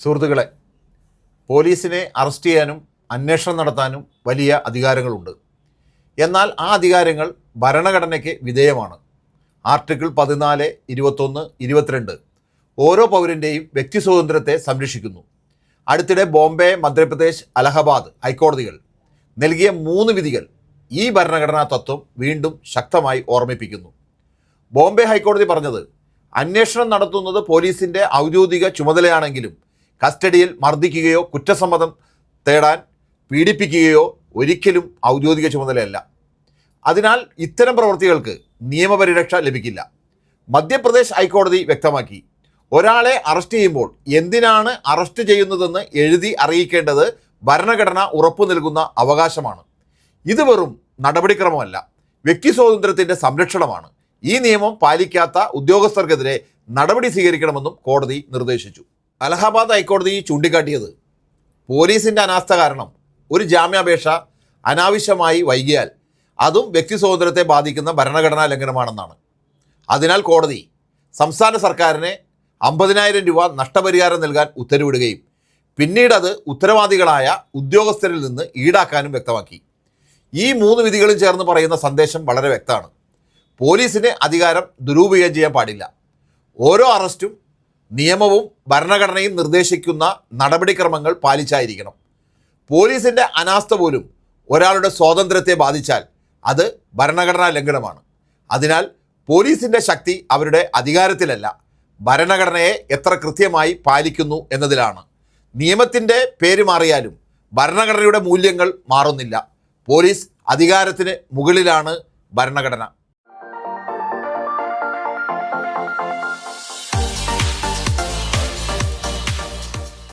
സുഹൃത്തുക്കളെ, പോലീസിനെ അറസ്റ്റ് ചെയ്യാനും അന്വേഷണം നടത്താനും വലിയ അധികാരങ്ങളുണ്ട്. എന്നാൽ ആ അധികാരങ്ങൾ ഭരണഘടനയ്ക്ക് വിധേയമാണ്. ആർട്ടിക്കിൾ 14, 21, 22 ഓരോ പൗരൻ്റെയും വ്യക്തി സ്വാതന്ത്ര്യത്തെ സംരക്ഷിക്കുന്നു. അടുത്തിടെ ബോംബെ, മധ്യപ്രദേശ്, അലഹബാദ് ഹൈക്കോടതികൾ നൽകിയ 3 വിധികൾ ഈ ഭരണഘടനാ തത്വം വീണ്ടും ശക്തമായി ഓർമ്മിപ്പിക്കുന്നു. ബോംബെ ഹൈക്കോടതി പറഞ്ഞത്, അന്വേഷണം നടത്തുന്നത് പോലീസിൻ്റെ ഔദ്യോഗിക ചുമതലയാണെങ്കിലും കസ്റ്റഡിയിൽ മർദ്ദിക്കുകയോ കുറ്റസമ്മതം തേടാൻ പീഡിപ്പിക്കുകയോ ഒരിക്കലും ഔദ്യോഗിക ചുമതലയല്ല. അതിനാൽ ഇത്തരം പ്രവൃത്തികൾക്ക് നിയമപരിരക്ഷ ലഭിക്കില്ല. മധ്യപ്രദേശ് ഹൈക്കോടതി വ്യക്തമാക്കി, ഒരാളെ അറസ്റ്റ് ചെയ്യുമ്പോൾ എന്തിനാണ് അറസ്റ്റ് ചെയ്യുന്നതെന്ന് എഴുതി അറിയിക്കേണ്ടത് ഭരണഘടന ഉറപ്പു നൽകുന്ന അവകാശമാണ്. ഇത് വെറും നടപടിക്രമമല്ല, വ്യക്തി സ്വാതന്ത്ര്യത്തിൻ്റെ സംരക്ഷണമാണ്. ഈ നിയമം പാലിക്കാത്ത ഉദ്യോഗസ്ഥർക്കെതിരെ നടപടി സ്വീകരിക്കണമെന്നും കോടതി നിർദ്ദേശിച്ചു. അലഹബാദ് ഹൈക്കോടതി ചൂണ്ടിക്കാട്ടിയത്, പോലീസിൻ്റെ അനാസ്ഥ കാരണം ഒരു ജാമ്യാപേക്ഷ അനാവശ്യമായി വൈകിയാൽ അതും വ്യക്തി സ്വാതന്ത്ര്യത്തെ ബാധിക്കുന്ന ഭരണഘടനാ ലംഘനമാണെന്നാണ്. അതിനാൽ കോടതി സംസ്ഥാന സർക്കാരിന് 50,000 രൂപ നഷ്ടപരിഹാരം നൽകാൻ ഉത്തരവിടുകയും പിന്നീട് അത് ഉത്തരവാദികളായ ഉദ്യോഗസ്ഥരിൽ നിന്ന് ഈടാക്കാനും വ്യക്തമാക്കി. ഈ 3 വിധികളും ചേർന്ന് പറയുന്ന സന്ദേശം വളരെ വ്യക്തമാണ്. പോലീസിന് അധികാരം ദുരുപയോഗം ചെയ്യാൻ പാടില്ല. ഓരോ അറസ്റ്റും നിയമവും ഭരണഘടനയും നിർദ്ദേശിക്കുന്ന നടപടിക്രമങ്ങൾ പാലിച്ചായിരിക്കണം. പോലീസിൻ്റെ അനാസ്ഥ പോലും ഒരാളുടെ സ്വാതന്ത്ര്യത്തെ ബാധിച്ചാൽ അത് ഭരണഘടനാ ലംഘനമാണ്. അതിനാൽ പോലീസിൻ്റെ ശക്തി അവരുടെ അധികാരത്തിലല്ല, ഭരണഘടനയെ എത്ര കൃത്യമായി പാലിക്കുന്നു എന്നതിലാണ്. നിയമത്തിൻ്റെ പേര് മാറിയാലും ഭരണഘടനയുടെ മൂല്യങ്ങൾ മാറുന്നില്ല. പോലീസ് അധികാരത്തിന് മുകളിലാണ് ഭരണഘടന.